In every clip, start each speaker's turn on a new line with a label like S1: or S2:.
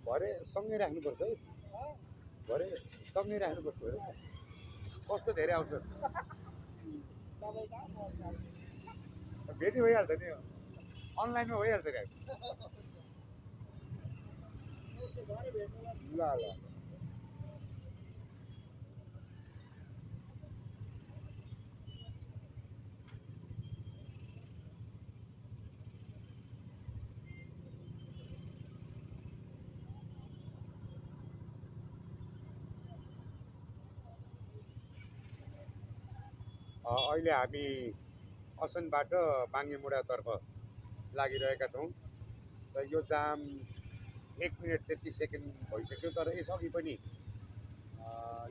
S1: भरे सँगै राख्नुपर्छ है, भरे सँगै राख्नुपर्छ। कस्तो धेरै आउँछ भेटी भइहाल्छ नि, अनलाइनमा भइहाल्छ नि। ल ल अहिले हामी असनबाट बाङ्गेमुडातर्फ लागिरहेका छौँ र यो जाम 1 मिनट 33 सेकेन्ड भइसक्यो। तर यसअघि पनि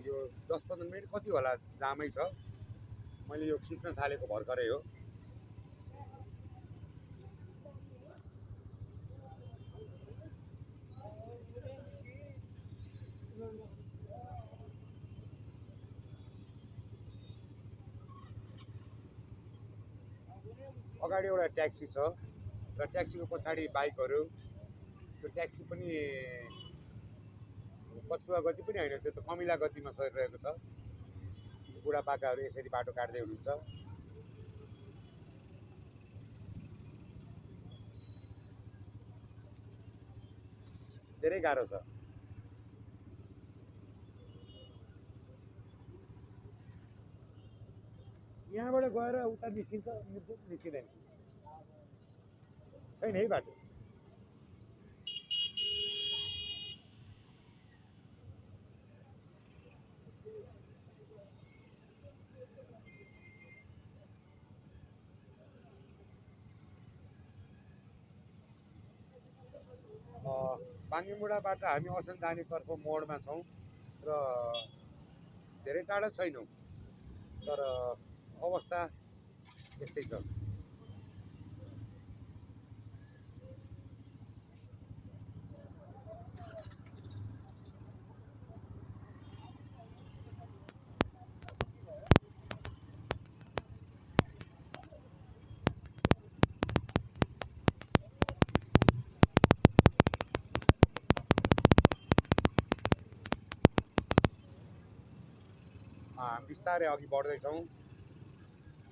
S1: यो 10-15 मिनट कति होला जामै छ। मैले यो खिच्न थालेको भर्खरै हो। अगाडि एउटा ट्याक्सी छ र ट्याक्सीको पछाडि बाइकहरू। त्यो ट्याक्सी पनि पछुवा गति पनि होइन, त्यो त कमिला गतिमा सरिरहेको छ। बुढापाकाहरू यसरी बाटो काट्दै हुनुहुन्छ। धेरै गाह्रो छ। यहाँबाट गएर उता निस्किन्छ, निस्किँदैन, छैन है बाटो। बाङ्गेमुडाबाट हामी असन जानेतर्फ मोडमा छौँ र धेरै टाढा छैनौँ, तर अवस्था यस्तै छ। बिस्तारै अघि बढ्दैछौँ।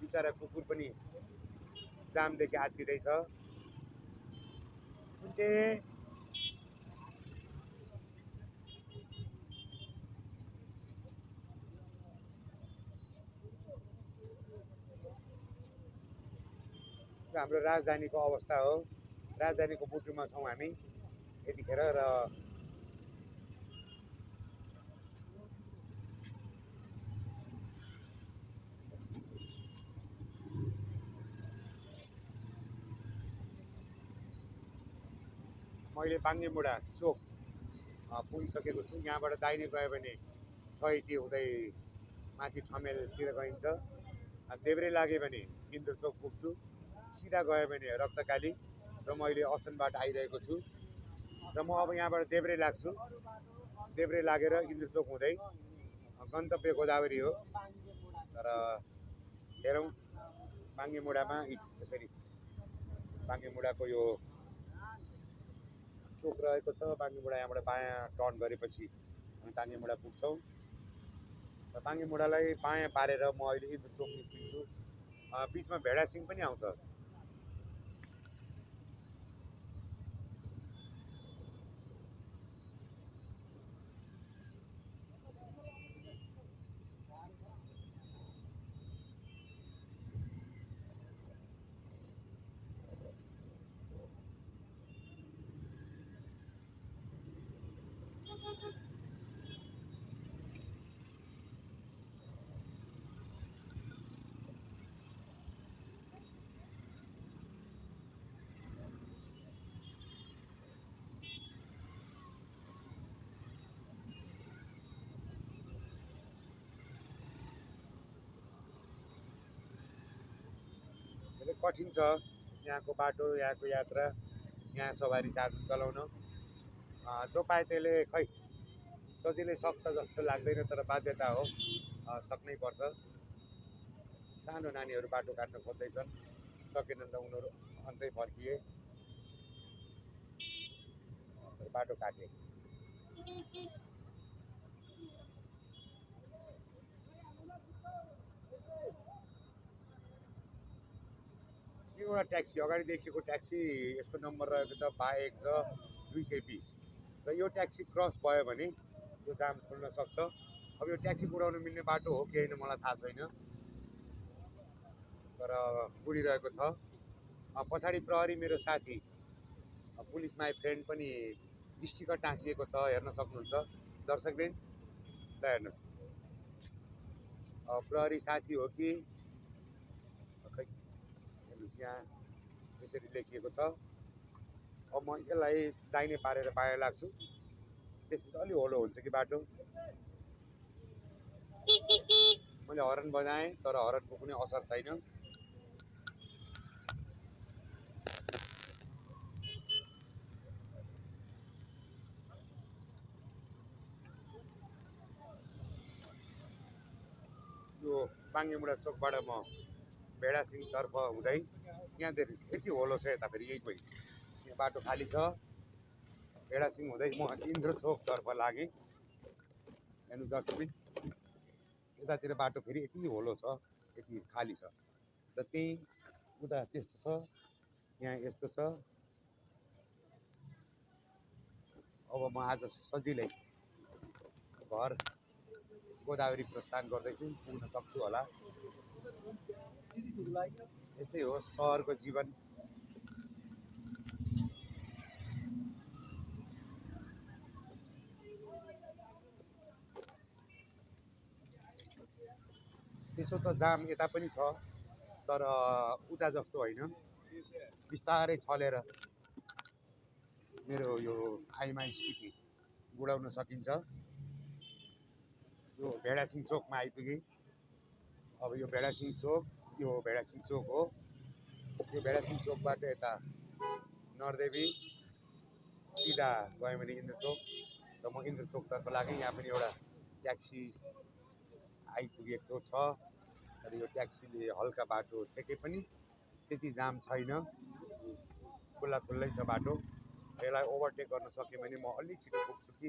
S1: बिचरा कुकुर पनि जामदेखि आत्तिँदैछ। कुन्टे हाम्रो राजधानीको अवस्था हो। राजधानीको बुटुमा छौँ हामी यतिखेर र मैले बाङ्गेमुडा चोक पुगिसकेको छु। यहाँबाट दाहिने गयो भने छैटी हुँदै माथि ठमेलतिर गइन्छ। देब्रे लाग्यो भने इन्द्र चोक पुग्छु। सिधा गयो भने रक्तकाली र मैले असनबाट आइरहेको छु र म अब यहाँबाट देब्रे लाग्छु। देब्रे लागेर इन्द्र चोक हुँदै गन्तव्य गोदावरी हो। तर हेरौँ बाङ्गेमुडामा यसरी बाङ्गेमुडाको यो चोक रहेको छ। बाङ्गेमुडा यहाँबाट बायाँ टर्न गरेपछि हामी बाङ्गेमुडा पुग्छौँ र बाङ्गेमुडालाई बायाँ पारेर म अहिले इन्द्र चोक निस्किन्छु। बिचमा भेडासिङ पनि आउँछ। कठिन छ यहाँको बाटो, यहाँको यात्रा, यहाँ सवारी साधन चलाउन। जो पाए त्यसले खै सजिलै सक्छ जस्तो लाग्दैन, तर बाध्यता हो, सक्नै पर्छ। सानो नानीहरू बाटो काट्न खोज्दैछन्, सकेनन् त उनीहरू अन्तै फर्किए। बाटो काटे। एउटा ट्याक्सी अगाडि देखिएको ट्याक्सी यसको नम्बर रहेको छ बाहेक छ 220 र यो ट्याक्सी क्रस भयो भने यो जाम खुल्न सक्छ। अब यो ट्याक्सी कुदाउन मिल्ने बाटो हो कि होइन मलाई थाहा छैन, तर कुदिरहेको छ। पछाडि प्रहरी मेरो साथी पुलिस माई फ्रेन्ड पनि स्टिकर टाँसिएको छ, हेर्न सक्नुहुन्छ दर्शकबिन। ल हेर्नुहोस्, प्रहरी साथी हो कि खै, हेर्नुहोस् यहाँ यसरी लेखिएको छ। अब म यसलाई दाहिने पारेर बायाँ लाग्छु, त्यसपछि अलि होलो हुन्छ कि बाटो। मैले हर्न बजाएँ तर हर्नको कुनै असर छैन। यो बाङ्गेमुडा चोकबाट म भेडासिंहतर्फ हुँदै यहाँदेखि यति होलो छ, यता फेरि यही कोही यहाँ बाटो खाली छ। भेडासिंह हुँदै म इन्द्र चोकतर्फ लागेँ। हेर्नु दर्शकबिन, यतातिर बाटो फेरि यति होलो छ, यति खाली छ र त्यही उता त्यस्तो छ, यहाँ यस्तो छ। अब म आज सजिलै घर गोदावरी प्रस्थान गर्दैछु, पुग्न सक्छु होला। यस्तै हो सहरको जीवन। त्यसो त जाम यता पनि छ, तर उता जस्तो होइन, बिस्तारै छलेर मेरो यो आइमा स्थिति गुडाउन सकिन्छ। यो भेडासिंह चोकमा आइपुगेँ। अब यो भेडासिंह चोक, यो भेडासिंह चोक हो। यो भेडासिंह चोकबाट यता नरदेवी सिधा गयो भने इन्द्र चोक, र म इन्द्र चोकतर्फ लागेँ। यहाँ पनि एउटा ट्याक्सी आइपुगेको छ, र यो ट्याक्सीले हल्का बाटो छेके पनि त्यति जाम छैन, खुल्लै छ बाटो। यसलाई ओभरटेक गर्न सकेँ भने म अलिक छिटो पुग्छु कि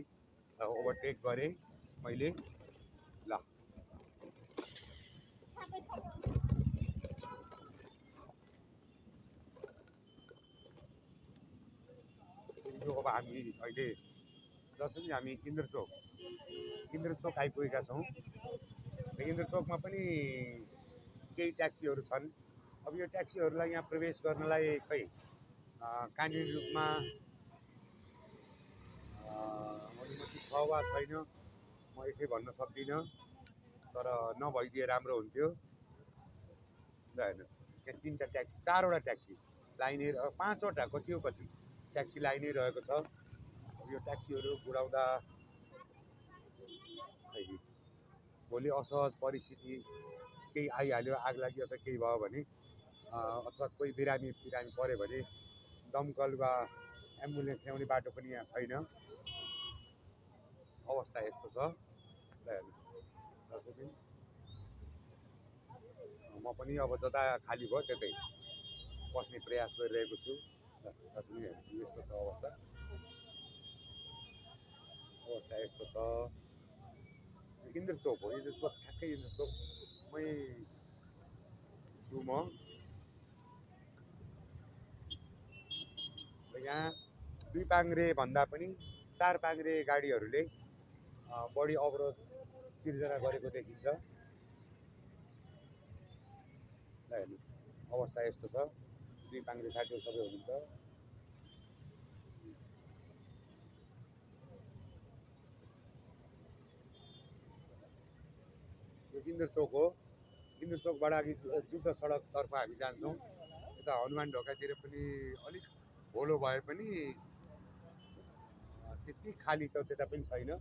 S1: ओभरटेक गरेँ मैले। ल यो अब हामी अहिले जसरी हामी इन्द्र चोक आइपुगेका छौँ। र इन्द्र चोकमा पनि केही ट्याक्सीहरू छन्। अब यो ट्याक्सीहरूलाई यहाँ प्रवेश गर्नलाई खै कानुनी रूपमा अनुमति छ वा छैन म यसै भन्न सक्दिनँ, तर नभइदिए राम्रो हुन्थ्यो। ल हेर्नुहोस्, यहाँ 3टा ट्याक्सी, 4वटा ट्याक्सी लाइनै, 5वटा कति हो कति ट्याक्सी लाइनै रहेको छ। अब यो ट्याक्सीहरू गुडाउँदा भोलि असहज परिस्थिति केही आइहाल्यो, आग लागि अथवा केही भयो भने, अथवा कोही बिरामी पऱ्यो भने दमकल वा एम्बुलेन्स ल्याउने बाटो पनि यहाँ छैन। अवस्था यस्तो छ। ल हेर्नु, म पनि अब जता खाली भयो त्यतै बस्ने प्रयास गरिरहेको छु। यस्तो छ अवस्था यस्तो छ। इन्द्र चोक हो, इन्द्र चोक ठ्याक्कै इन्द्र चोकमै छु म। यहाँ 2 पाङ्ग्रे भन्दा पनि 4 पाङ्ग्रे गाडीहरूले बढी अवरोध सिर्जना गरेको देखिन्छ। ल हेर्नुहोस्, अवस्था यस्तो छ। 2 पाङ्ग्रे साथीहरू सबै हुनुहुन्छ। यो इन्द्र चोक हो। इन्द्र चोकबाट अघि जुद्ध सडकतर्फ हामी जान्छौँ। यता हनुमान ढोकातिर पनि अलिक होलो भए पनि त्यति खाली त त्यता पनि छैन।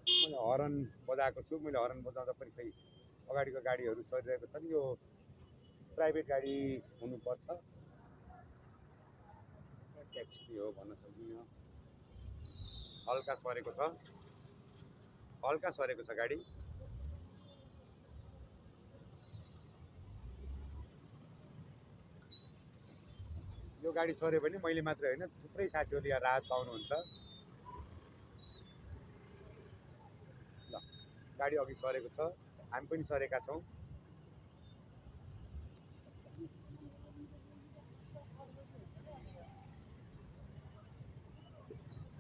S1: मैले हर्न बजाएको छु, मैले हर्न बजाउँदा पनि खै अगाडिको गाडीहरू सरिरहेको छन्। यो प्राइभेट गाडी हुनुपर्छ, ट्याक्सी हो भन्न सक्दिनँ। हल्का सरेको छ, हल्का सरेको छ गाडी। यो गाडी सर्यो भने मैले मात्र होइन, थुप्रै साथीहरूले यहाँ राहत पाउनुहुन्छ। ल, गाडी अघि सरेको छ, हामी पनि सरेका छौँ।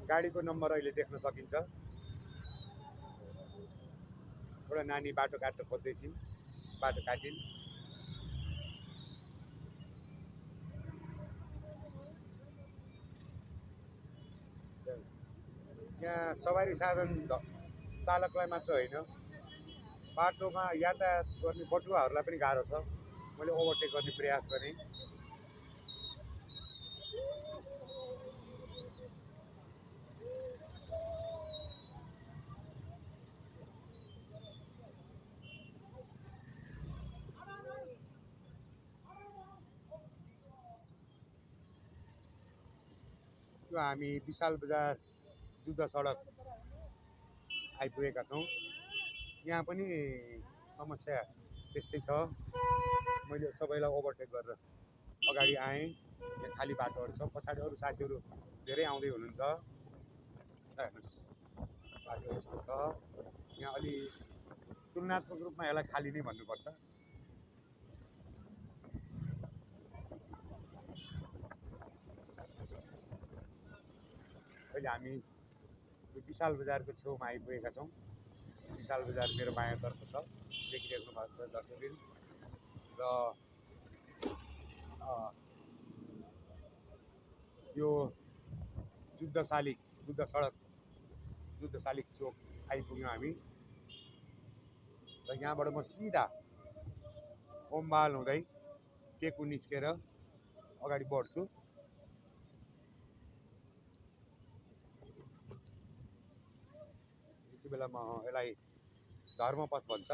S1: गाडीको नम्बर अहिले देख्न सकिन्छ। एउटा नानी बाटो काट्न खोज्दैछिन्, बाटो काटिन्। यहाँ सवारी साधन चालकलाई मात्र होइन, बाटोमा यातायात गर्ने बटुवाहरूलाई पनि गाह्रो छ। मैले ओभरटेक गर्ने प्रयास गरेँ, यो हामी विशाल बजार जुद्ध सडक आइपुगेका छौँ। यहाँ पनि समस्या त्यस्तै छ। मैले सबैलाई ओभरटेक गरेर अगाडि आएँ। यहाँ खाली बाटोहरू छ, पछाडि अरू साथीहरू धेरै आउँदै हुनुहुन्छ। हेर्नुहोस्, बाटो यस्तो छ। यहाँ अलि तुलनात्मक रूपमा यसलाई खाली नै भन्नुपर्छ। अहिले हामी विशाल बजारको छेउमा आइपुगेका छौँ। विशाल बजार मेरो बायाँतर्फ छ, देखिरहेको भएको छ दर्शकबिन। र यो जुद्ध सडक जुद्ध शालिग चोक आइपुग्यौँ हामी। र यहाँबाट म सिधा ओमबाल हुँदै टेकु निस्केर अगाडि बढ्छु। यति बेला म यसलाई धर्मपथ भन्छ,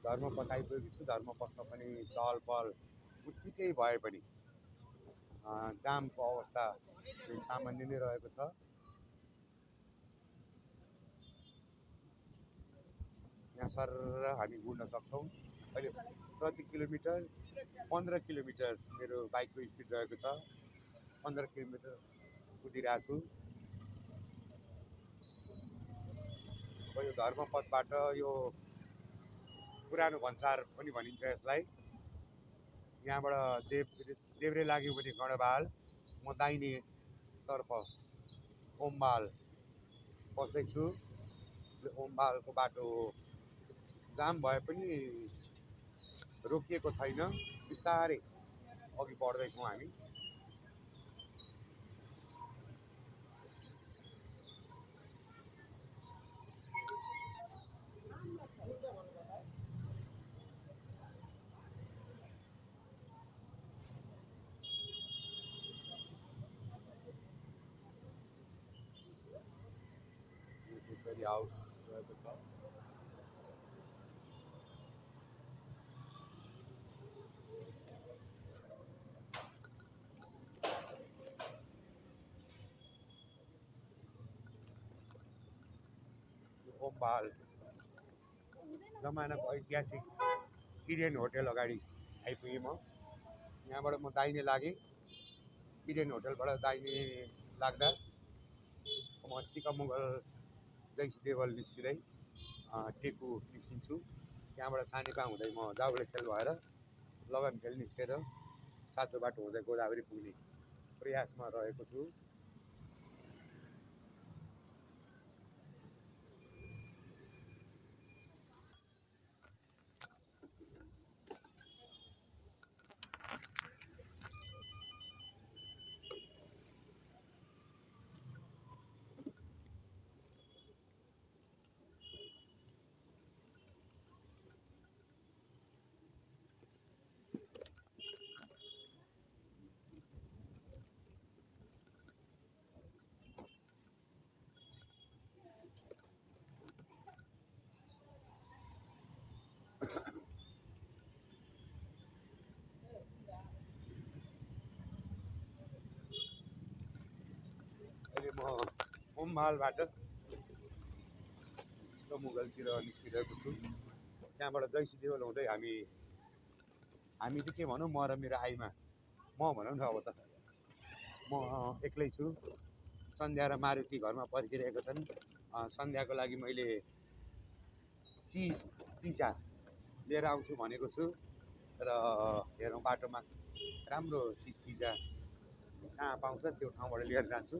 S1: धर्मपथ आइपुगेको छु। धर्मपथमा पनि चहल पहल उत्तिकै भए पनि जामको अवस्था सामान्य नै रहेको छ। यहाँ सर हामी गुड्न सक्छौँ। अहिले प्रति किलोमिटर 15 किलोमिटर मेरो बाइकको स्पिड रहेको छ। 15 किलोमिटर कुदिरहेको छु। यो धर्मपथबाट यो पुरानो भन्सार पनि भनिन्छ यसलाई। यहाँबाट देब्रे लाग्यो भने गणबाल, म दाहिनेतर्फ ओमबाल पस्दैछु। ओमबालको बाटो जाम भए पनि रोकिएको छैन, बिस्तारै अघि बढ्दैछौँ हामी। हाउस रहेको छ। ओमबाल जमानाको ऐतिहासिक इडेन होटल अगाडि आइपुगेँ म। यहाँबाट म दाहिने लागेँ। इडेन होटलबाट दाहिने लाग्दा म चिकामुगल जैसदेवल निस्किँदै टेकु निस्किन्छु। त्यहाँबाट सानेपा हुँदै म जाउले खेल भएर लगन खेल निस्केर सातो बाटो हुँदै गोदावरी पुग्ने प्रयासमा रहेको छु। अहिले म ओममालबाट मुगलतिर निस्किरहेको छु। त्यहाँबाट जैसी देवल हुँदै हामी चाहिँ के भनौँ, म र मेरो आइमा, म भनौँ न अब त म एक्लै छु। सन्ध्या र मारुति घरमा पर्खिरहेका छन्। सन्ध्याको लागि मैले चिज पिज्जा लिएर आउँछु भनेको छु र हेरौँ बाटोमा राम्रो चिज पिज्जा कहाँ पाउँछ त्यो ठाउँबाट लिएर जान्छु।